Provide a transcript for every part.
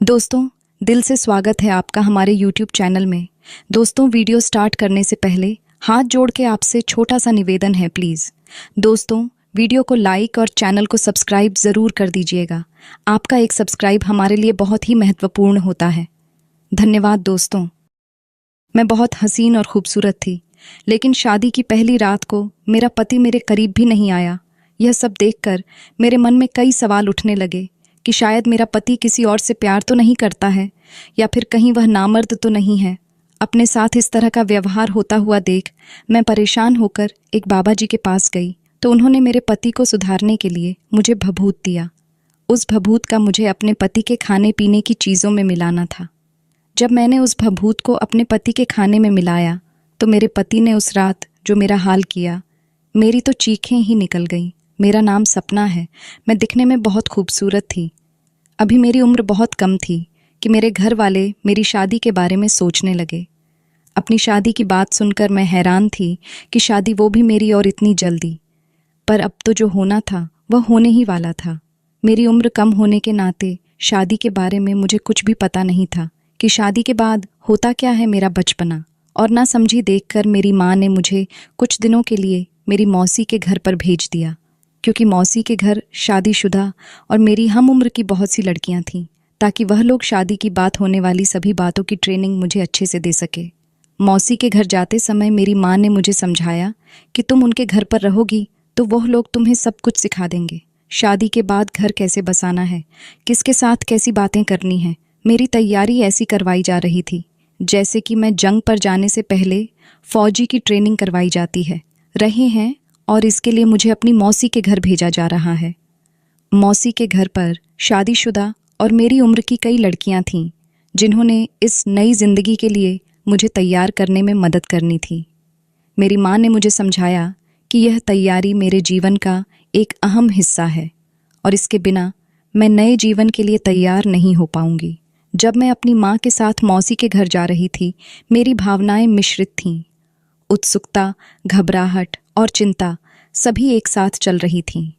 दोस्तों, दिल से स्वागत है आपका हमारे YouTube चैनल में। दोस्तों, वीडियो स्टार्ट करने से पहले हाथ जोड़ के आपसे छोटा सा निवेदन है प्लीज़। दोस्तों, वीडियो को लाइक और चैनल को सब्सक्राइब ज़रूर कर दीजिएगा। आपका एक सब्सक्राइब हमारे लिए बहुत ही महत्वपूर्ण होता है। धन्यवाद दोस्तों। मैं बहुत हसीन और खूबसूरत थी, लेकिन शादी की पहली रात को मेरा पति मेरे करीब भी नहीं आया। यह सब देखकर मेरे मन में कई सवाल उठने लगे कि शायद मेरा पति किसी और से प्यार तो नहीं करता है, या फिर कहीं वह नामर्द तो नहीं है। अपने साथ इस तरह का व्यवहार होता हुआ देख मैं परेशान होकर एक बाबा जी के पास गई, तो उन्होंने मेरे पति को सुधारने के लिए मुझे भभूत दिया। उस भभूत का मुझे अपने पति के खाने पीने की चीज़ों में मिलाना था। जब मैंने उस भभूत को अपने पति के खाने में मिलाया तो मेरे पति ने उस रात जो मेरा हाल किया, मेरी तो चीखें ही निकल गईं। मेरा नाम सपना है। मैं दिखने में बहुत खूबसूरत थी। अभी मेरी उम्र बहुत कम थी कि मेरे घर वाले मेरी शादी के बारे में सोचने लगे। अपनी शादी की बात सुनकर मैं हैरान थी कि शादी वो भी मेरी और इतनी जल्दी। पर अब तो जो होना था वह होने ही वाला था। मेरी उम्र कम होने के नाते शादी के बारे में मुझे कुछ भी पता नहीं था कि शादी के बाद होता क्या है मेरा बचपना। और ना समझी देखकर मेरी माँ ने मुझे कुछ दिनों के लिए मेरी मौसी के घर पर भेज दिया, क्योंकि मौसी के घर शादीशुदा और मेरी हम उम्र की बहुत सी लड़कियां थीं, ताकि वह लोग शादी की बात होने वाली सभी बातों की ट्रेनिंग मुझे अच्छे से दे सके। मौसी के घर जाते समय मेरी माँ ने मुझे समझाया कि तुम उनके घर पर रहोगी तो वह लोग तुम्हें सब कुछ सिखा देंगे। शादी के बाद घर कैसे बसाना है, किसके साथ कैसी बातें करनी है। मेरी तैयारी ऐसी करवाई जा रही थी जैसे कि मैं जंग पर जाने से पहले फौजी की ट्रेनिंग करवाई जाती है रहे हैं, और इसके लिए मुझे अपनी मौसी के घर भेजा जा रहा है। मौसी के घर पर शादीशुदा और मेरी उम्र की कई लड़कियां थीं, जिन्होंने इस नई जिंदगी के लिए मुझे तैयार करने में मदद करनी थी। मेरी माँ ने मुझे समझाया कि यह तैयारी मेरे जीवन का एक अहम हिस्सा है और इसके बिना मैं नए जीवन के लिए तैयार नहीं हो पाऊंगी। जब मैं अपनी माँ के साथ मौसी के घर जा रही थी, मेरी भावनाएं मिश्रित थीं। उत्सुकता, घबराहट और चिंता सभी एक साथ चल रही थीं।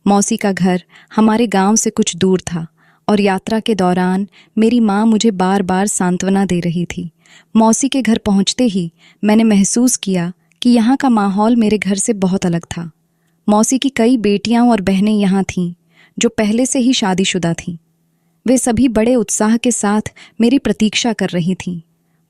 मौसी का घर हमारे गांव से कुछ दूर था और यात्रा के दौरान मेरी माँ मुझे बार बार सांत्वना दे रही थी। मौसी के घर पहुँचते ही मैंने महसूस किया कि यहाँ का माहौल मेरे घर से बहुत अलग था। मौसी की कई बेटियाँ और बहनें यहाँ थीं जो पहले से ही शादीशुदा थीं। वे सभी बड़े उत्साह के साथ मेरी प्रतीक्षा कर रही थीं।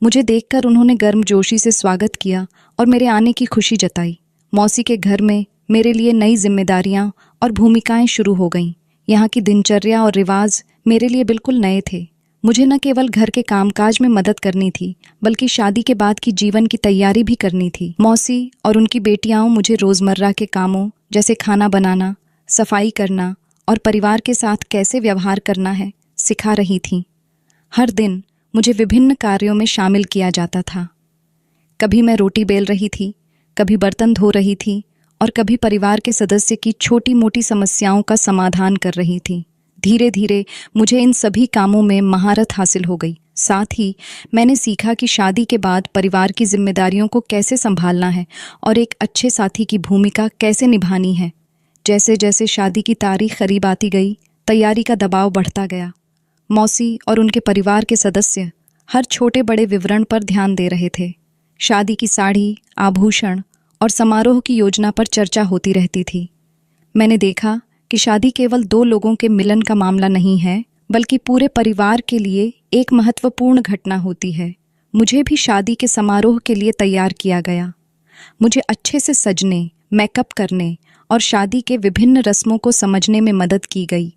मुझे देखकर उन्होंने गर्मजोशी से स्वागत किया और मेरे आने की खुशी जताई। मौसी के घर में मेरे लिए नई जिम्मेदारियां और भूमिकाएं शुरू हो गईं। यहाँ की दिनचर्या और रिवाज मेरे लिए बिल्कुल नए थे। मुझे न केवल घर के कामकाज में मदद करनी थी, बल्कि शादी के बाद की जीवन की तैयारी भी करनी थी। मौसी और उनकी बेटियां मुझे रोज़मर्रा के कामों जैसे खाना बनाना, सफाई करना और परिवार के साथ कैसे व्यवहार करना है सिखा रही थीं। हर दिन मुझे विभिन्न कार्यों में शामिल किया जाता था। कभी मैं रोटी बेल रही थी, कभी बर्तन धो रही थी और कभी परिवार के सदस्य की छोटी मोटी समस्याओं का समाधान कर रही थी। धीरे धीरे मुझे इन सभी कामों में महारत हासिल हो गई। साथ ही मैंने सीखा कि शादी के बाद परिवार की जिम्मेदारियों को कैसे संभालना है और एक अच्छे साथी की भूमिका कैसे निभानी है। जैसे जैसे शादी की तारीख करीब आती गई, तैयारी का दबाव बढ़ता गया। मौसी और उनके परिवार के सदस्य हर छोटे बड़े विवरण पर ध्यान दे रहे थे। शादी की साड़ी, आभूषण और समारोह की योजना पर चर्चा होती रहती थी। मैंने देखा कि शादी केवल दो लोगों के मिलन का मामला नहीं है, बल्कि पूरे परिवार के लिए एक महत्वपूर्ण घटना होती है। मुझे भी शादी के समारोह के लिए तैयार किया गया। मुझे अच्छे से सजने, मेकअप करने और शादी के विभिन्न रस्मों को समझने में मदद की गई।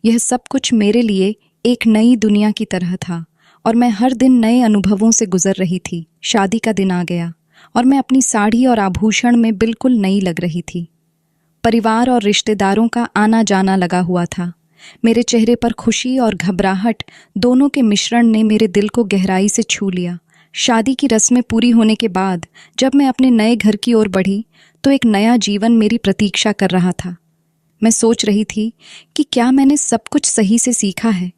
यह सब कुछ मेरे लिए एक नई दुनिया की तरह था और मैं हर दिन नए अनुभवों से गुजर रही थी। शादी का दिन आ गया और मैं अपनी साड़ी और आभूषण में बिल्कुल नई लग रही थी। परिवार और रिश्तेदारों का आना जाना लगा हुआ था। मेरे चेहरे पर खुशी और घबराहट दोनों के मिश्रण ने मेरे दिल को गहराई से छू लिया। शादी की रस्में पूरी होने के बाद जब मैं अपने नए घर की ओर बढ़ी तो एक नया जीवन मेरी प्रतीक्षा कर रहा था। मैं सोच रही थी कि क्या मैंने सब कुछ सही से सीखा है?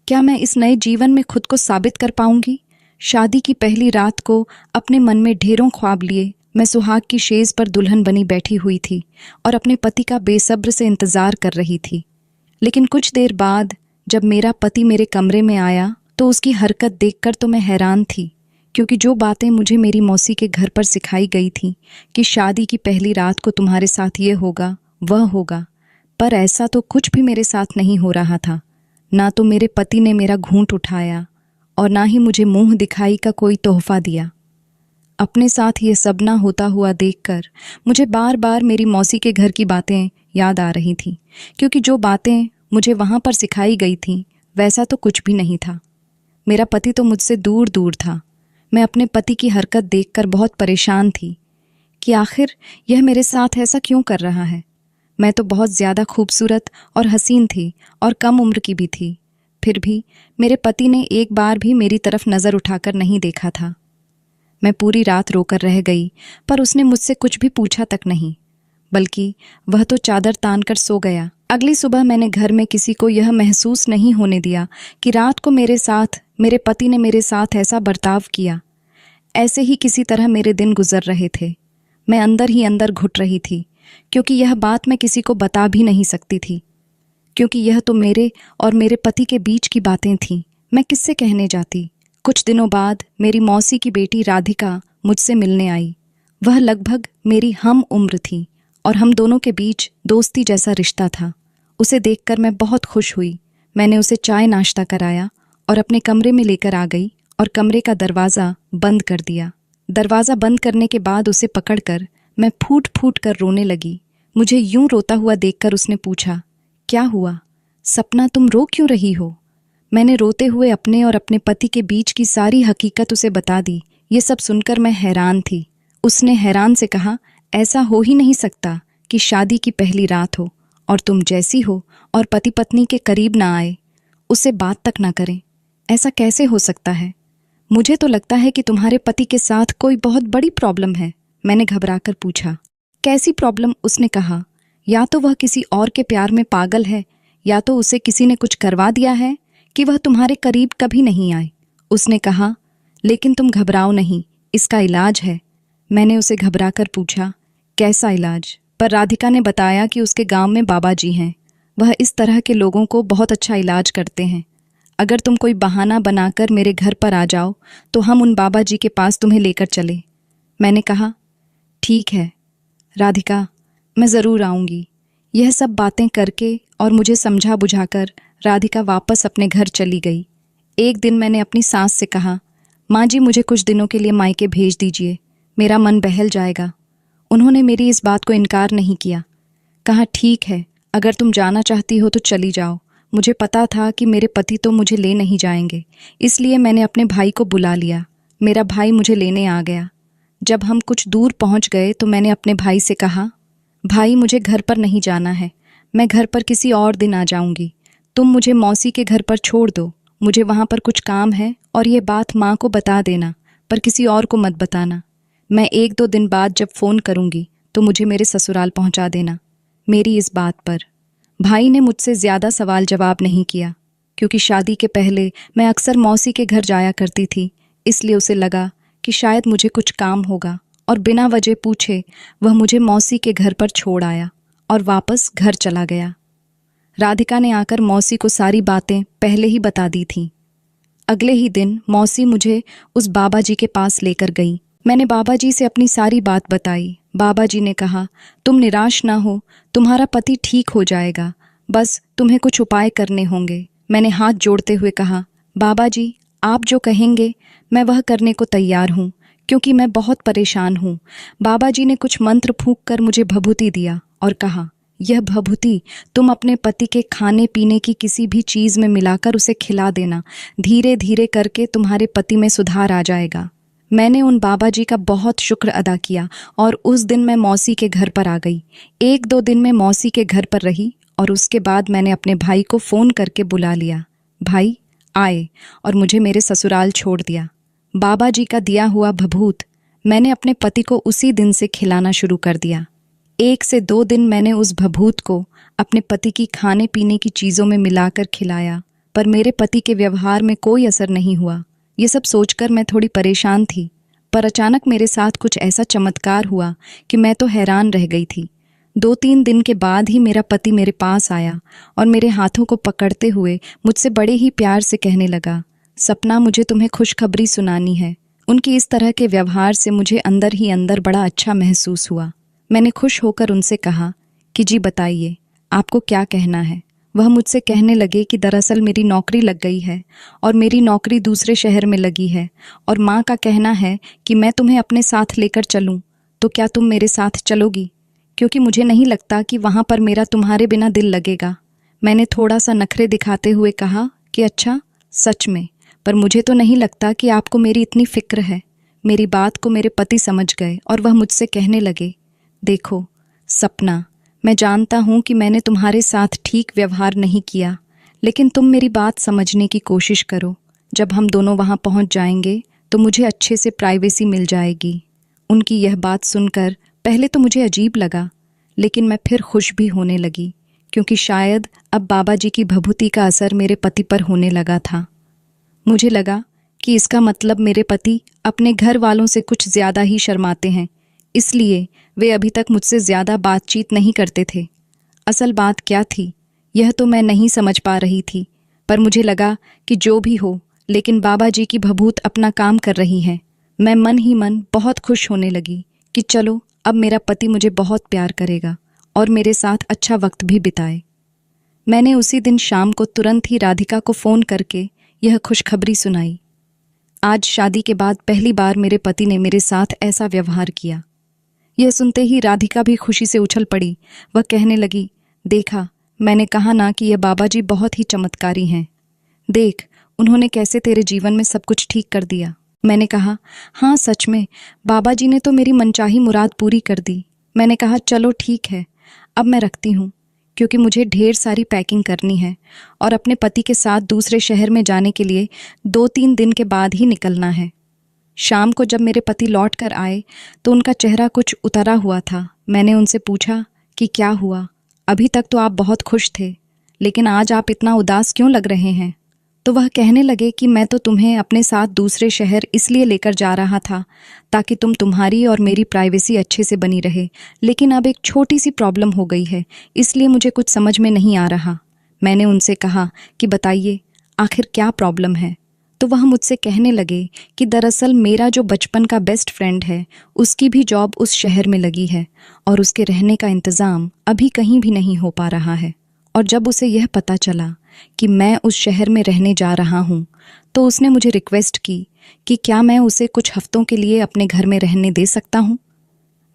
क्या मैं इस नए जीवन में खुद को साबित कर पाऊंगी? शादी की पहली रात को अपने मन में ढेरों ख्वाब लिए मैं सुहाग की शेज पर दुल्हन बनी बैठी हुई थी और अपने पति का बेसब्र से इंतजार कर रही थी। लेकिन कुछ देर बाद जब मेरा पति मेरे कमरे में आया तो उसकी हरकत देखकर तो मैं हैरान थी, क्योंकि जो बातें मुझे मेरी मौसी के घर पर सिखाई गई थी कि शादी की पहली रात को तुम्हारे साथ ये होगा वह होगा, पर ऐसा तो कुछ भी मेरे साथ नहीं हो रहा था। ना तो मेरे पति ने मेरा घूंट उठाया और ना ही मुझे मुंह दिखाई का कोई तोहफा दिया। अपने साथ ये सब ना होता हुआ देखकर मुझे बार बार मेरी मौसी के घर की बातें याद आ रही थीं, क्योंकि जो बातें मुझे वहाँ पर सिखाई गई थीं वैसा तो कुछ भी नहीं था। मेरा पति तो मुझसे दूर दूर था। मैं अपने पति की हरकत देखकर बहुत परेशान थी कि आखिर यह मेरे साथ ऐसा क्यों कर रहा है। मैं तो बहुत ज़्यादा खूबसूरत और हसीन थी और कम उम्र की भी थी, फिर भी मेरे पति ने एक बार भी मेरी तरफ नज़र उठाकर नहीं देखा था। मैं पूरी रात रोकर रह गई, पर उसने मुझसे कुछ भी पूछा तक नहीं, बल्कि वह तो चादर तान कर सो गया। अगली सुबह मैंने घर में किसी को यह महसूस नहीं होने दिया कि रात को मेरे पति ने मेरे साथ ऐसा बर्ताव किया। ऐसे ही किसी तरह मेरे दिन गुजर रहे थे। मैं अंदर ही अंदर घुट रही थी, क्योंकि यह बात मैं किसी को बता भी नहीं सकती थी, क्योंकि यह तो मेरे और मेरे पति के बीच की बातें थीं। मैं किससे कहने जाती। कुछ दिनों बाद मेरी मौसी की बेटी राधिका मुझसे मिलने आई। वह लगभग मेरी हम उम्र थी और हम दोनों के बीच दोस्ती जैसा रिश्ता था। उसे देखकर मैं बहुत खुश हुई। मैंने उसे चाय नाश्ता कराया और अपने कमरे में लेकर आ गई और कमरे का दरवाज़ा बंद कर दिया। दरवाज़ा बंद करने के बाद उसे पकड़कर मैं फूट फूट कर रोने लगी। मुझे यूं रोता हुआ देखकर उसने पूछा, क्या हुआ सपना, तुम रो क्यों रही हो? मैंने रोते हुए अपने और अपने पति के बीच की सारी हकीकत उसे बता दी। ये सब सुनकर मैं हैरान थी। उसने हैरान से कहा, ऐसा हो ही नहीं सकता कि शादी की पहली रात हो और तुम जैसी हो और पति पत्नी के करीब ना आए, उससे बात तक ना करें। ऐसा कैसे हो सकता है? मुझे तो लगता है कि तुम्हारे पति के साथ कोई बहुत बड़ी प्रॉब्लम है। मैंने घबराकर पूछा। कैसी प्रॉब्लम? उसने कहा, या तो वह किसी और के प्यार में पागल है, या तो उसे किसी ने कुछ करवा दिया है कि वह तुम्हारे करीब कभी नहीं आए। उसने कहा, लेकिन तुम घबराओ नहीं, इसका इलाज है। मैंने उसे घबराकर पूछा, कैसा इलाज? पर राधिका ने बताया कि उसके गांव में बाबा जी हैं। वह इस तरह के लोगों को बहुत अच्छा इलाज करते हैं। अगर तुम कोई बहाना बनाकर मेरे घर पर आ जाओ तो हम उन बाबा जी के पास तुम्हें लेकर चले। मैंने कहा, ठीक है राधिका, मैं ज़रूर आऊँगी। यह सब बातें करके और मुझे समझा बुझाकर राधिका वापस अपने घर चली गई। एक दिन मैंने अपनी सास से कहा, माँ जी मुझे कुछ दिनों के लिए मायके भेज दीजिए, मेरा मन बहल जाएगा। उन्होंने मेरी इस बात को इनकार नहीं किया। कहा, ठीक है, अगर तुम जाना चाहती हो तो चली जाओ। मुझे पता था कि मेरे पति तो मुझे ले नहीं जाएंगे, इसलिए मैंने अपने भाई को बुला लिया। मेरा भाई मुझे लेने आ गया। जब हम कुछ दूर पहुंच गए तो मैंने अपने भाई से कहा, भाई मुझे घर पर नहीं जाना है, मैं घर पर किसी और दिन आ जाऊंगी। तुम मुझे मौसी के घर पर छोड़ दो, मुझे वहाँ पर कुछ काम है और ये बात माँ को बता देना, पर किसी और को मत बताना। मैं 1-2 दिन बाद जब फ़ोन करूँगी तो मुझे मेरे ससुराल पहुँचा देना। मेरी इस बात पर भाई ने मुझसे ज़्यादा सवाल जवाब नहीं किया, क्योंकि शादी के पहले मैं अक्सर मौसी के घर जाया करती थी, इसलिए उसे लगा कि शायद मुझे कुछ काम होगा और बिना वजह पूछे वह मुझे मौसी के घर पर छोड़ आया और वापस घर चला गया। राधिका ने आकर मौसी को सारी बातें पहले ही बता दी थीं। अगले ही दिन मौसी मुझे उस बाबा जी के पास लेकर गई। मैंने बाबा जी से अपनी सारी बात बताई। बाबा जी ने कहा, तुम निराश ना हो, तुम्हारा पति ठीक हो जाएगा, बस तुम्हें कुछ उपाय करने होंगे। मैंने हाथ जोड़ते हुए कहा, बाबा जी आप जो कहेंगे मैं वह करने को तैयार हूँ, क्योंकि मैं बहुत परेशान हूँ। बाबा जी ने कुछ मंत्र फूंक कर मुझे भभूति दिया और कहा, यह भभूति तुम अपने पति के खाने पीने की किसी भी चीज़ में मिलाकर उसे खिला देना, धीरे धीरे करके तुम्हारे पति में सुधार आ जाएगा। मैंने उन बाबा जी का बहुत शुक्र अदा किया और उस दिन मैं मौसी के घर पर आ गई। 1-2 दिन मैं मौसी के घर पर रही और उसके बाद मैंने अपने भाई को फ़ोन करके बुला लिया। भाई आए और मुझे मेरे ससुराल छोड़ दिया। बाबा जी का दिया हुआ भभूत मैंने अपने पति को उसी दिन से खिलाना शुरू कर दिया। 1 से 2 दिन मैंने उस भभूत को अपने पति की खाने पीने की चीज़ों में मिलाकर खिलाया, पर मेरे पति के व्यवहार में कोई असर नहीं हुआ। ये सब सोचकर मैं थोड़ी परेशान थी, पर अचानक मेरे साथ कुछ ऐसा चमत्कार हुआ कि मैं तो हैरान रह गई थी। 2-3 दिन के बाद ही मेरा पति मेरे पास आया और मेरे हाथों को पकड़ते हुए मुझसे बड़े ही प्यार से कहने लगा, सपना मुझे तुम्हें खुशखबरी सुनानी है। उनकी इस तरह के व्यवहार से मुझे अंदर ही अंदर बड़ा अच्छा महसूस हुआ। मैंने खुश होकर उनसे कहा कि जी बताइए, आपको क्या कहना है। वह मुझसे कहने लगे कि दरअसल मेरी नौकरी लग गई है और मेरी नौकरी दूसरे शहर में लगी है और माँ का कहना है कि मैं तुम्हें अपने साथ लेकर चलूँ, तो क्या तुम मेरे साथ चलोगी? क्योंकि मुझे नहीं लगता कि वहाँ पर मेरा तुम्हारे बिना दिल लगेगा। मैंने थोड़ा सा नखरे दिखाते हुए कहा कि अच्छा, सच में? पर मुझे तो नहीं लगता कि आपको मेरी इतनी फिक्र है। मेरी बात को मेरे पति समझ गए और वह मुझसे कहने लगे, देखो सपना, मैं जानता हूँ कि मैंने तुम्हारे साथ ठीक व्यवहार नहीं किया, लेकिन तुम मेरी बात समझने की कोशिश करो। जब हम दोनों वहाँ पहुँच जाएंगे तो मुझे अच्छे से प्राइवेसी मिल जाएगी। उनकी यह बात सुनकर पहले तो मुझे अजीब लगा, लेकिन मैं फिर खुश भी होने लगी, क्योंकि शायद अब बाबा जी की भभूति का असर मेरे पति पर होने लगा था। मुझे लगा कि इसका मतलब मेरे पति अपने घर वालों से कुछ ज़्यादा ही शर्माते हैं, इसलिए वे अभी तक मुझसे ज़्यादा बातचीत नहीं करते थे। असल बात क्या थी, यह तो मैं नहीं समझ पा रही थी, पर मुझे लगा कि जो भी हो, लेकिन बाबा जी की भभूत अपना काम कर रही है। मैं मन ही मन बहुत खुश होने लगी कि चलो, अब मेरा पति मुझे बहुत प्यार करेगा और मेरे साथ अच्छा वक्त भी बिताए। मैंने उसी दिन शाम को तुरंत ही राधिका को फ़ोन करके यह खुशखबरी सुनाई। आज शादी के बाद पहली बार मेरे पति ने मेरे साथ ऐसा व्यवहार किया। यह सुनते ही राधिका भी खुशी से उछल पड़ी। वह कहने लगी, देखा, मैंने कहा ना कि यह बाबा जी बहुत ही चमत्कारी हैं। देख, उन्होंने कैसे तेरे जीवन में सब कुछ ठीक कर दिया। मैंने कहा, हाँ सच में, बाबा जी ने तो मेरी मनचाही मुराद पूरी कर दी। मैंने कहा, चलो ठीक है, अब मैं रखती हूँ, क्योंकि मुझे ढेर सारी पैकिंग करनी है और अपने पति के साथ दूसरे शहर में जाने के लिए 2-3 दिन के बाद ही निकलना है। शाम को जब मेरे पति लौट कर आए तो उनका चेहरा कुछ उतरा हुआ था। मैंने उनसे पूछा कि क्या हुआ, अभी तक तो आप बहुत खुश थे, लेकिन आज आप इतना उदास क्यों लग रहे हैं? तो वह कहने लगे कि मैं तो तुम्हें अपने साथ दूसरे शहर इसलिए लेकर जा रहा था ताकि तुम्हारी और मेरी प्राइवेसी अच्छे से बनी रहे, लेकिन अब एक छोटी सी प्रॉब्लम हो गई है, इसलिए मुझे कुछ समझ में नहीं आ रहा। मैंने उनसे कहा कि बताइए, आखिर क्या प्रॉब्लम है? तो वह मुझसे कहने लगे कि दरअसल मेरा जो बचपन का बेस्ट फ्रेंड है, उसकी भी जॉब उस शहर में लगी है और उसके रहने का इंतज़ाम अभी कहीं भी नहीं हो पा रहा है। और जब उसे यह पता चला कि मैं उस शहर में रहने जा रहा हूँ, तो उसने मुझे रिक्वेस्ट की कि क्या मैं उसे कुछ हफ्तों के लिए अपने घर में रहने दे सकता हूँ।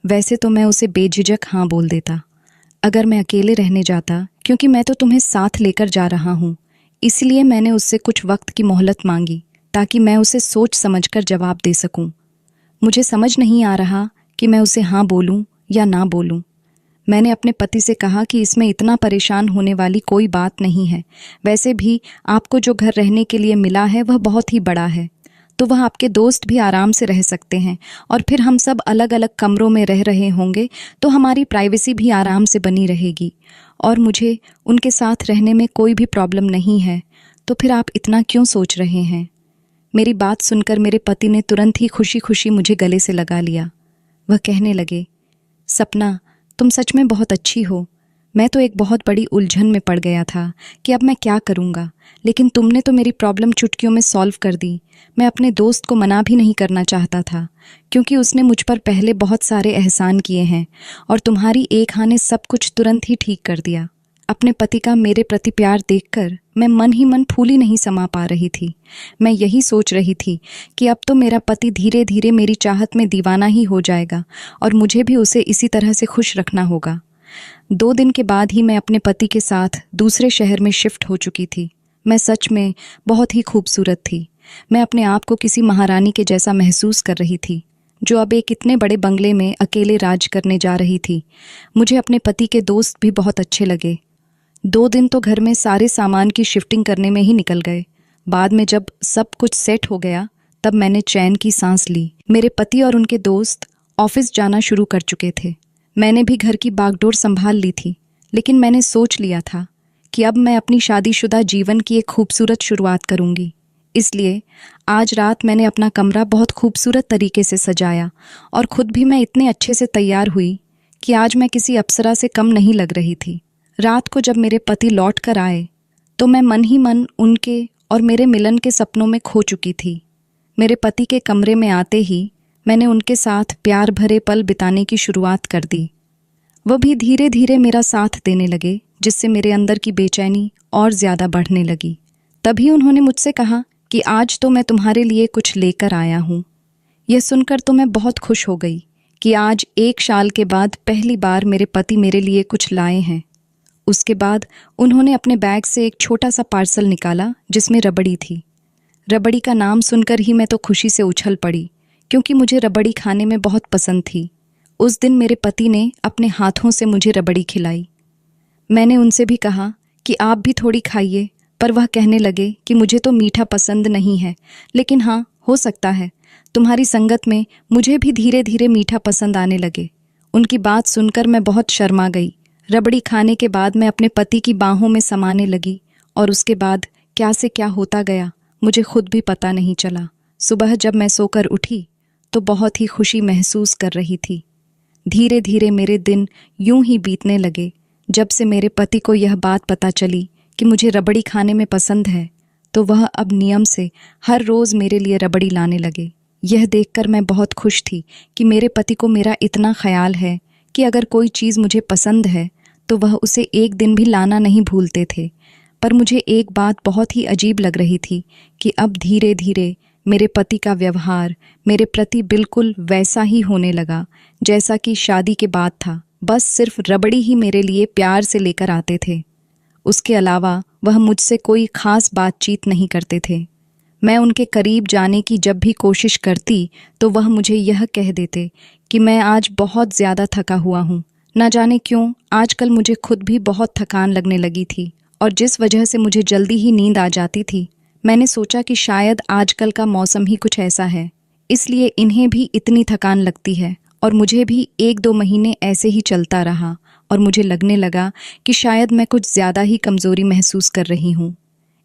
वैसे तो मैं उसे बेझिझक हाँ बोल देता, अगर मैं अकेले रहने जाता, क्योंकि मैं तो तुम्हें साथ लेकर जा रहा हूँ। इसलिए मैंने उससे कुछ वक्त की मोहलत मांगी ताकि मैं उसे सोच समझकर जवाब दे सकूं। मुझे समझ नहीं आ रहा कि मैं उसे हाँ बोलूं या ना बोलूं। मैंने अपने पति से कहा कि इसमें इतना परेशान होने वाली कोई बात नहीं है। वैसे भी आपको जो घर रहने के लिए मिला है वह बहुत ही बड़ा है, तो वह आपके दोस्त भी आराम से रह सकते हैं और फिर हम सब अलग अलग कमरों में रह रहे होंगे, तो हमारी प्राइवेसी भी आराम से बनी रहेगी और मुझे उनके साथ रहने में कोई भी प्रॉब्लम नहीं है। तो फिर आप इतना क्यों सोच रहे हैं? मेरी बात सुनकर मेरे पति ने तुरंत ही खुशी खुशी मुझे गले से लगा लिया। वह कहने लगे, सपना, तुम सच में बहुत अच्छी हो। मैं तो एक बहुत बड़ी उलझन में पड़ गया था कि अब मैं क्या करूँगा, लेकिन तुमने तो मेरी प्रॉब्लम चुटकियों में सॉल्व कर दी। मैं अपने दोस्त को मना भी नहीं करना चाहता था, क्योंकि उसने मुझ पर पहले बहुत सारे एहसान किए हैं और तुम्हारी एक हाँ ने सब कुछ तुरंत ही ठीक कर दिया। अपने पति का मेरे प्रति प्यार देखकर मैं मन ही मन फूली नहीं समा पा रही थी। मैं यही सोच रही थी कि अब तो मेरा पति धीरे धीरे मेरी चाहत में दीवाना ही हो जाएगा और मुझे भी उसे इसी तरह से खुश रखना होगा। 2 दिन के बाद ही मैं अपने पति के साथ दूसरे शहर में शिफ्ट हो चुकी थी। मैं सच में बहुत ही खूबसूरत थी। मैं अपने आप को किसी महारानी के जैसा महसूस कर रही थी, जो अब एक इतने बड़े बंगले में अकेले राज करने जा रही थी। मुझे अपने पति के दोस्त भी बहुत अच्छे लगे। 2 दिन तो घर में सारे सामान की शिफ्टिंग करने में ही निकल गए। बाद में जब सब कुछ सेट हो गया, तब मैंने चैन की सांस ली। मेरे पति और उनके दोस्त ऑफिस जाना शुरू कर चुके थे। मैंने भी घर की बागडोर संभाल ली थी, लेकिन मैंने सोच लिया था कि अब मैं अपनी शादीशुदा जीवन की एक खूबसूरत शुरुआत करूंगी। इसलिए आज रात मैंने अपना कमरा बहुत खूबसूरत तरीके से सजाया और खुद भी मैं इतने अच्छे से तैयार हुई कि आज मैं किसी अप्सरा से कम नहीं लग रही थी। रात को जब मेरे पति लौट कर आए तो मैं मन ही मन उनके और मेरे मिलन के सपनों में खो चुकी थी। मेरे पति के कमरे में आते ही मैंने उनके साथ प्यार भरे पल बिताने की शुरुआत कर दी। वह भी धीरे धीरे मेरा साथ देने लगे, जिससे मेरे अंदर की बेचैनी और ज़्यादा बढ़ने लगी। तभी उन्होंने मुझसे कहा कि आज तो मैं तुम्हारे लिए कुछ लेकर आया हूँ। यह सुनकर तो मैं बहुत खुश हो गई कि आज 1 साल के बाद पहली बार मेरे पति मेरे लिए कुछ लाए हैं। उसके बाद उन्होंने अपने बैग से एक छोटा सा पार्सल निकाला जिसमें रबड़ी थी। रबड़ी का नाम सुनकर ही मैं तो खुशी से उछल पड़ी, क्योंकि मुझे रबड़ी खाने में बहुत पसंद थी। उस दिन मेरे पति ने अपने हाथों से मुझे रबड़ी खिलाई। मैंने उनसे भी कहा कि आप भी थोड़ी खाइए, पर वह कहने लगे कि मुझे तो मीठा पसंद नहीं है, लेकिन हाँ, हो सकता है तुम्हारी संगत में मुझे भी धीरे धीरे मीठा पसंद आने लगे। उनकी बात सुनकर मैं बहुत शर्मा गई। रबड़ी खाने के बाद मैं अपने पति की बाहों में समाने लगी और उसके बाद क्या से क्या होता गया मुझे खुद भी पता नहीं चला। सुबह जब मैं सोकर उठी तो बहुत ही खुशी महसूस कर रही थी। धीरे धीरे मेरे दिन यूं ही बीतने लगे। जब से मेरे पति को यह बात पता चली कि मुझे रबड़ी खाने में पसंद है, तो वह अब नियम से हर रोज़ मेरे लिए रबड़ी लाने लगे। यह देखकर मैं बहुत खुश थी कि मेरे पति को मेरा इतना ख्याल है कि अगर कोई चीज़ मुझे पसंद है तो वह उसे एक दिन भी लाना नहीं भूलते थे। पर मुझे एक बात बहुत ही अजीब लग रही थी कि अब धीरे धीरे मेरे पति का व्यवहार मेरे प्रति बिल्कुल वैसा ही होने लगा जैसा कि शादी के बाद था। बस सिर्फ रबड़ी ही मेरे लिए प्यार से लेकर आते थे। उसके अलावा वह मुझसे कोई खास बातचीत नहीं करते थे। मैं उनके करीब जाने की जब भी कोशिश करती तो वह मुझे यह कह देते कि मैं आज बहुत ज़्यादा थका हुआ हूँ। न जाने क्यों आजकल मुझे खुद भी बहुत थकान लगने लगी थी और जिस वजह से मुझे जल्दी ही नींद आ जाती थी। मैंने सोचा कि शायद आजकल का मौसम ही कुछ ऐसा है, इसलिए इन्हें भी इतनी थकान लगती है। और मुझे भी 1-2 महीने ऐसे ही चलता रहा और मुझे लगने लगा कि शायद मैं कुछ ज़्यादा ही कमज़ोरी महसूस कर रही हूँ।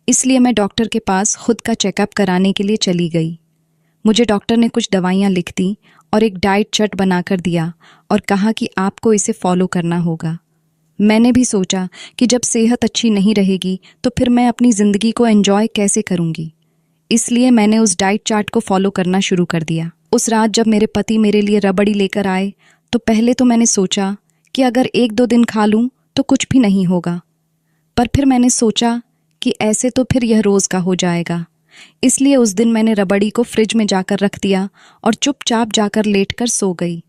इसलिए मैं डॉक्टर के पास खुद का चेकअप कराने के लिए चली गई। मुझे डॉक्टर ने कुछ दवाइयाँ लिख दी और एक डाइट चार्ट बनाकर दिया और कहा कि आपको इसे फॉलो करना होगा। मैंने भी सोचा कि जब सेहत अच्छी नहीं रहेगी तो फिर मैं अपनी ज़िंदगी को एंजॉय कैसे करूँगी। इसलिए मैंने उस डाइट चार्ट को फॉलो करना शुरू कर दिया। उस रात जब मेरे पति मेरे लिए रबड़ी लेकर आए तो पहले तो मैंने सोचा कि अगर 1-2 दिन खा लूँ तो कुछ भी नहीं होगा, पर फिर मैंने सोचा कि ऐसे तो फिर यह रोज़ का हो जाएगा। इसलिए उस दिन मैंने रबड़ी को फ्रिज में जाकर रख दिया और चुपचाप जाकर लेटकर सो गई।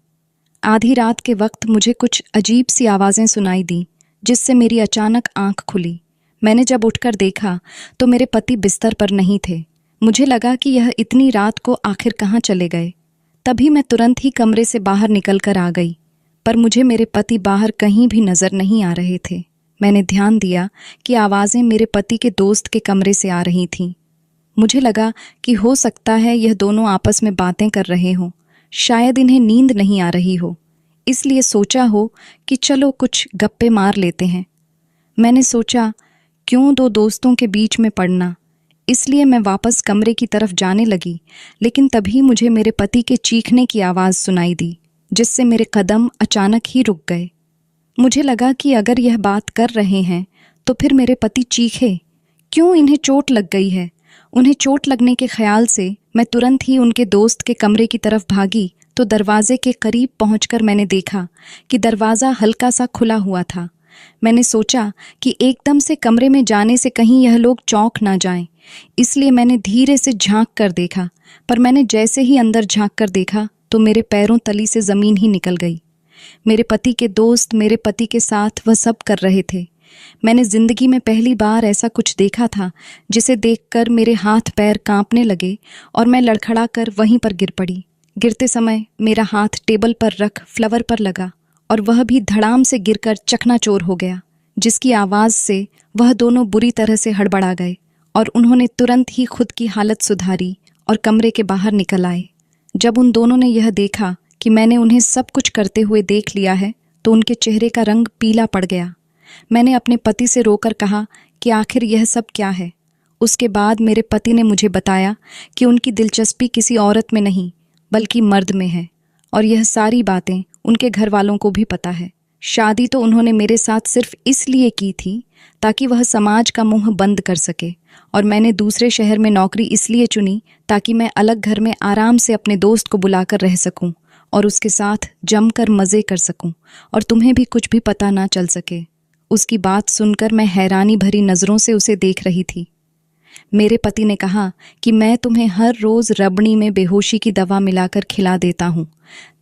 आधी रात के वक्त मुझे कुछ अजीब सी आवाज़ें सुनाई दी, जिससे मेरी अचानक आंख खुली। मैंने जब उठकर देखा तो मेरे पति बिस्तर पर नहीं थे। मुझे लगा कि यह इतनी रात को आखिर कहाँ चले गए। तभी मैं तुरंत ही कमरे से बाहर निकल कर आ गई, पर मुझे मेरे पति बाहर कहीं भी नज़र नहीं आ रहे थे। मैंने ध्यान दिया कि आवाज़ें मेरे पति के दोस्त के कमरे से आ रही थीं। मुझे लगा कि हो सकता है यह दोनों आपस में बातें कर रहे हों, शायद इन्हें नींद नहीं आ रही हो, इसलिए सोचा हो कि चलो कुछ गप्पे मार लेते हैं। मैंने सोचा क्यों 2 दोस्तों के बीच में पड़ना, इसलिए मैं वापस कमरे की तरफ जाने लगी, लेकिन तभी मुझे मेरे पति के चीखने की आवाज़ सुनाई दी, जिससे मेरे कदम अचानक ही रुक गए। मुझे लगा कि अगर यह बात कर रहे हैं तो फिर मेरे पति चीखे, क्यों इन्हें चोट लग गई है। उन्हें चोट लगने के ख्याल से मैं तुरंत ही उनके दोस्त के कमरे की तरफ भागी तो दरवाजे के करीब पहुंचकर मैंने देखा कि दरवाज़ा हल्का सा खुला हुआ था। मैंने सोचा कि एकदम से कमरे में जाने से कहीं यह लोग चौंक ना जाएं, इसलिए मैंने धीरे से झांक कर देखा, पर मैंने जैसे ही अंदर झांक कर देखा तो मेरे पैरों तली से ज़मीन ही निकल गई। मेरे पति के दोस्त मेरे पति के साथ वह सब कर रहे थे। मैंने ज़िंदगी में पहली बार ऐसा कुछ देखा था, जिसे देखकर मेरे हाथ पैर कांपने लगे और मैं लड़खड़ा कर वहीं पर गिर पड़ी। गिरते समय मेरा हाथ टेबल पर रख फ्लावर पर लगा और वह भी धड़ाम से गिरकर चकनाचूर हो गया, जिसकी आवाज़ से वह दोनों बुरी तरह से हड़बड़ा गए और उन्होंने तुरंत ही खुद की हालत सुधारी और कमरे के बाहर निकल आए। जब उन दोनों ने यह देखा कि मैंने उन्हें सब कुछ करते हुए देख लिया है तो उनके चेहरे का रंग पीला पड़ गया। मैंने अपने पति से रोकर कहा कि आखिर यह सब क्या है। उसके बाद मेरे पति ने मुझे बताया कि उनकी दिलचस्पी किसी औरत में नहीं बल्कि मर्द में है और यह सारी बातें उनके घर वालों को भी पता है। शादी तो उन्होंने मेरे साथ सिर्फ इसलिए की थी ताकि वह समाज का मुंह बंद कर सके, और मैंने दूसरे शहर में नौकरी इसलिए चुनी ताकि मैं अलग घर में आराम से अपने दोस्त को बुलाकर रह सकूं और उसके साथ जमकर मज़े कर सकूं और तुम्हें भी कुछ भी पता ना चल सके। उसकी बात सुनकर मैं हैरानी भरी नज़रों से उसे देख रही थी। मेरे पति ने कहा कि मैं तुम्हें हर रोज़ रबड़ी में बेहोशी की दवा मिलाकर खिला देता हूँ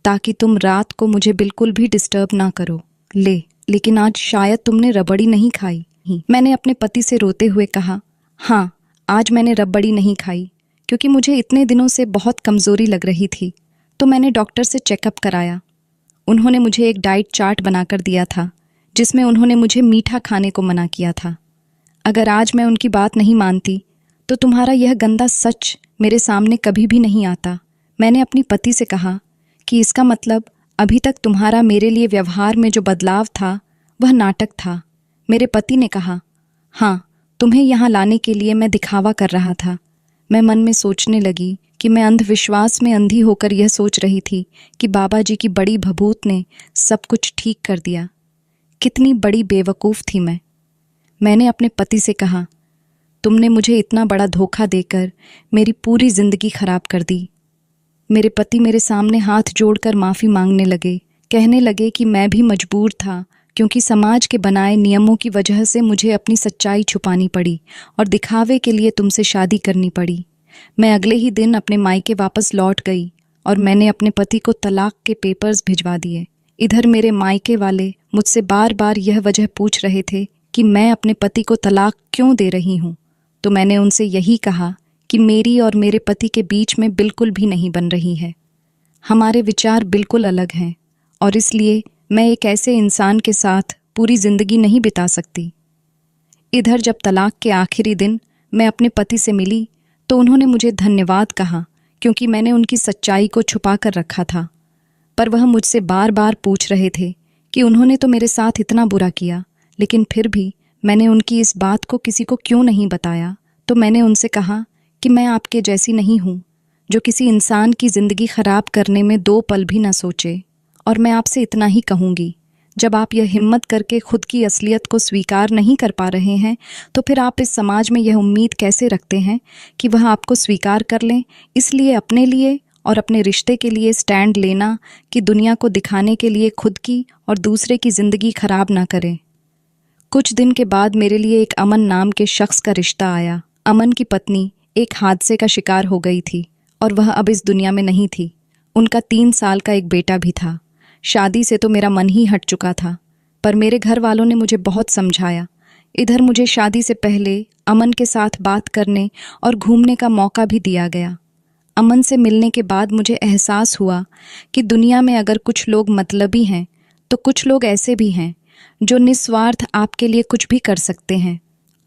ताकि तुम रात को मुझे बिल्कुल भी डिस्टर्ब ना करो। लेकिन आज शायद तुमने रबड़ी नहीं खाई। मैंने अपने पति से रोते हुए कहा, हाँ, आज मैंने रबड़ी नहीं खाई क्योंकि मुझे इतने दिनों से बहुत कमज़ोरी लग रही थी, तो मैंने डॉक्टर से चेकअप कराया। उन्होंने मुझे एक डाइट चार्ट बनाकर दिया था जिसमें उन्होंने मुझे मीठा खाने को मना किया था। अगर आज मैं उनकी बात नहीं मानती तो तुम्हारा यह गंदा सच मेरे सामने कभी भी नहीं आता। मैंने अपनी पति से कहा कि इसका मतलब अभी तक तुम्हारा मेरे लिए व्यवहार में जो बदलाव था वह नाटक था। मेरे पति ने कहा, हाँ, तुम्हें यहाँ लाने के लिए मैं दिखावा कर रहा था। मैं मन में सोचने लगी कि मैं अंधविश्वास में अंधी होकर यह सोच रही थी कि बाबा जी की बड़ी भभूत ने सब कुछ ठीक कर दिया। कितनी बड़ी बेवकूफ़ थी मैं। मैंने अपने पति से कहा, तुमने मुझे इतना बड़ा धोखा देकर मेरी पूरी ज़िंदगी खराब कर दी। मेरे पति मेरे सामने हाथ जोड़कर माफ़ी मांगने लगे, कहने लगे कि मैं भी मजबूर था क्योंकि समाज के बनाए नियमों की वजह से मुझे अपनी सच्चाई छुपानी पड़ी और दिखावे के लिए तुमसे शादी करनी पड़ी। मैं अगले ही दिन अपने मायके वापस लौट गई और मैंने अपने पति को तलाक के पेपर्स भिजवा दिए। इधर मेरे मायके वाले मुझसे बार बार यह वजह पूछ रहे थे कि मैं अपने पति को तलाक क्यों दे रही हूँ, तो मैंने उनसे यही कहा कि मेरी और मेरे पति के बीच में बिल्कुल भी नहीं बन रही है। हमारे विचार बिल्कुल अलग हैं और इसलिए मैं एक ऐसे इंसान के साथ पूरी ज़िंदगी नहीं बिता सकती। इधर जब तलाक के आखिरी दिन मैं अपने पति से मिली तो उन्होंने मुझे धन्यवाद कहा क्योंकि मैंने उनकी सच्चाई को छुपा कर रखा था, पर वह मुझसे बार बार पूछ रहे थे कि उन्होंने तो मेरे साथ इतना बुरा किया, लेकिन फिर भी मैंने उनकी इस बात को किसी को क्यों नहीं बताया। तो मैंने उनसे कहा कि मैं आपके जैसी नहीं हूँ जो किसी इंसान की ज़िंदगी ख़राब करने में 2 पल भी ना सोचे, और मैं आपसे इतना ही कहूँगी, जब आप यह हिम्मत करके खुद की असलियत को स्वीकार नहीं कर पा रहे हैं तो फिर आप इस समाज में यह उम्मीद कैसे रखते हैं कि वह आपको स्वीकार कर लें। इसलिए अपने लिए और अपने रिश्ते के लिए स्टैंड लेना कि दुनिया को दिखाने के लिए खुद की और दूसरे की ज़िंदगी खराब ना करें। कुछ दिन के बाद मेरे लिए एक अमन नाम के शख्स का रिश्ता आया। अमन की पत्नी एक हादसे का शिकार हो गई थी और वह अब इस दुनिया में नहीं थी। उनका 3 साल का एक बेटा भी था। शादी से तो मेरा मन ही हट चुका था, पर मेरे घर वालों ने मुझे बहुत समझाया। इधर मुझे शादी से पहले अमन के साथ बात करने और घूमने का मौका भी दिया गया। अमन से मिलने के बाद मुझे एहसास हुआ कि दुनिया में अगर कुछ लोग मतलबी हैं तो कुछ लोग ऐसे भी हैं जो निस्वार्थ आपके लिए कुछ भी कर सकते हैं।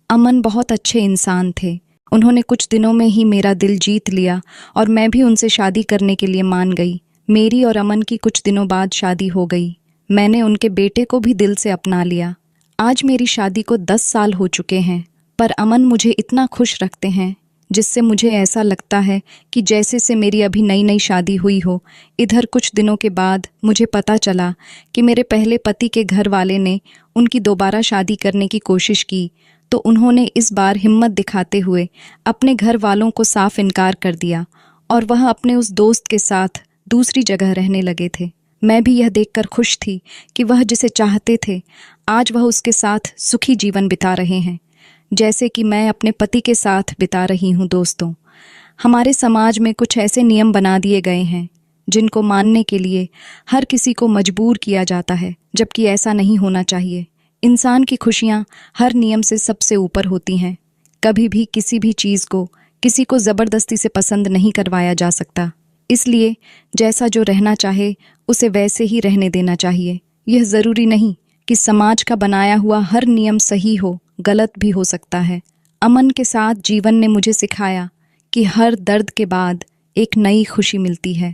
अमन बहुत अच्छे इंसान थे। उन्होंने कुछ दिनों में ही मेरा दिल जीत लिया और मैं भी उनसे शादी करने के लिए मान गई। मेरी और अमन की कुछ दिनों बाद शादी हो गई। मैंने उनके बेटे को भी दिल से अपना लिया। आज मेरी शादी को 10 साल हो चुके हैं, पर अमन मुझे इतना खुश रखते हैं जिससे मुझे ऐसा लगता है कि जैसे से मेरी अभी नई नई शादी हुई हो। इधर कुछ दिनों के बाद मुझे पता चला कि मेरे पहले पति के घर वाले ने उनकी दोबारा शादी करने की कोशिश की, तो उन्होंने इस बार हिम्मत दिखाते हुए अपने घर वालों को साफ इनकार कर दिया और वह अपने उस दोस्त के साथ दूसरी जगह रहने लगे थे। मैं भी यह देखकर खुश थी कि वह जिसे चाहते थे आज वह उसके साथ सुखी जीवन बिता रहे हैं, जैसे कि मैं अपने पति के साथ बिता रही हूँ। दोस्तों, हमारे समाज में कुछ ऐसे नियम बना दिए गए हैं जिनको मानने के लिए हर किसी को मजबूर किया जाता है, जबकि ऐसा नहीं होना चाहिए। इंसान की खुशियाँ हर नियम से सबसे ऊपर होती हैं। कभी भी किसी भी चीज़ को किसी को ज़बरदस्ती से पसंद नहीं करवाया जा सकता। इसलिए जैसा जो रहना चाहे उसे वैसे ही रहने देना चाहिए। यह ज़रूरी नहीं कि समाज का बनाया हुआ हर नियम सही हो, गलत भी हो सकता है। अमन के साथ जीवन ने मुझे सिखाया कि हर दर्द के बाद एक नई खुशी मिलती है।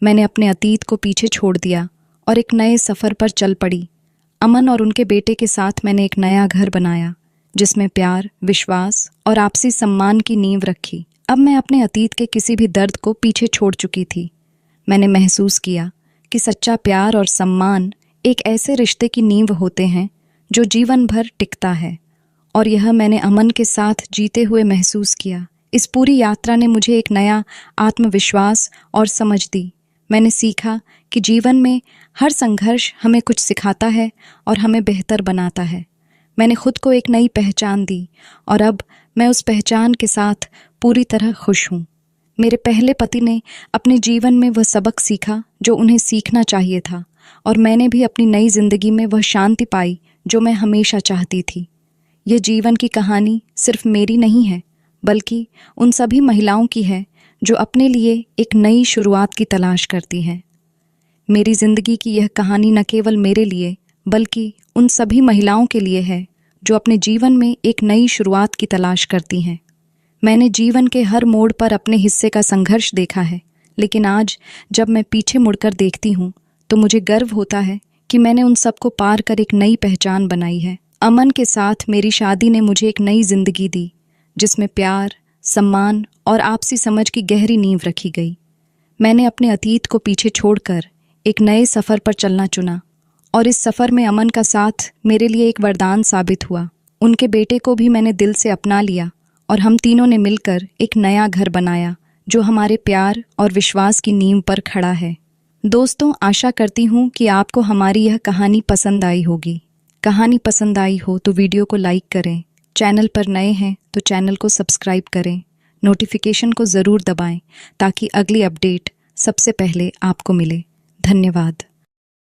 मैंने अपने अतीत को पीछे छोड़ दिया और एक नए सफ़र पर चल पड़ी। अमन और उनके बेटे के साथ मैंने एक नया घर बनाया जिसमें प्यार, विश्वास और आपसी सम्मान की नींव रखी। अब मैं अपने अतीत के किसी भी दर्द को पीछे छोड़ चुकी थी। मैंने महसूस किया कि सच्चा प्यार और सम्मान एक ऐसे रिश्ते की नींव होते हैं जो जीवन भर टिकता है, और यह मैंने अमन के साथ जीते हुए महसूस किया। इस पूरी यात्रा ने मुझे एक नया आत्मविश्वास और समझ दी। मैंने सीखा कि जीवन में हर संघर्ष हमें कुछ सिखाता है और हमें बेहतर बनाता है। मैंने खुद को एक नई पहचान दी और अब मैं उस पहचान के साथ पूरी तरह खुश हूँ। मेरे पहले पति ने अपने जीवन में वह सबक सीखा जो उन्हें सीखना चाहिए था, और मैंने भी अपनी नई जिंदगी में वह शांति पाई जो मैं हमेशा चाहती थी। यह जीवन की कहानी सिर्फ मेरी नहीं है, बल्कि उन सभी महिलाओं की है जो अपने लिए एक नई शुरुआत की तलाश करती हैं। मेरी जिंदगी की यह कहानी न केवल मेरे लिए बल्कि उन सभी महिलाओं के लिए है जो अपने जीवन में एक नई शुरुआत की तलाश करती हैं। मैंने जीवन के हर मोड़ पर अपने हिस्से का संघर्ष देखा है, लेकिन आज जब मैं पीछे मुड़कर देखती हूँ तो मुझे गर्व होता है कि मैंने उन सबको पार कर एक नई पहचान बनाई है। अमन के साथ मेरी शादी ने मुझे एक नई जिंदगी दी, जिसमें प्यार, सम्मान और आपसी समझ की गहरी नींव रखी गई। मैंने अपने अतीत को पीछे छोड़कर एक नए सफ़र पर चलना चुना, और इस सफ़र में अमन का साथ मेरे लिए एक वरदान साबित हुआ। उनके बेटे को भी मैंने दिल से अपना लिया और हम तीनों ने मिलकर एक नया घर बनाया जो हमारे प्यार और विश्वास की नींव पर खड़ा है। दोस्तों, आशा करती हूँ कि आपको हमारी यह कहानी पसंद आई होगी। कहानी पसंद आई हो तो वीडियो को लाइक करें, चैनल पर नए हैं तो चैनल को सब्सक्राइब करें, नोटिफिकेशन को ज़रूर दबाएं ताकि अगली अपडेट सबसे पहले आपको मिले। धन्यवाद।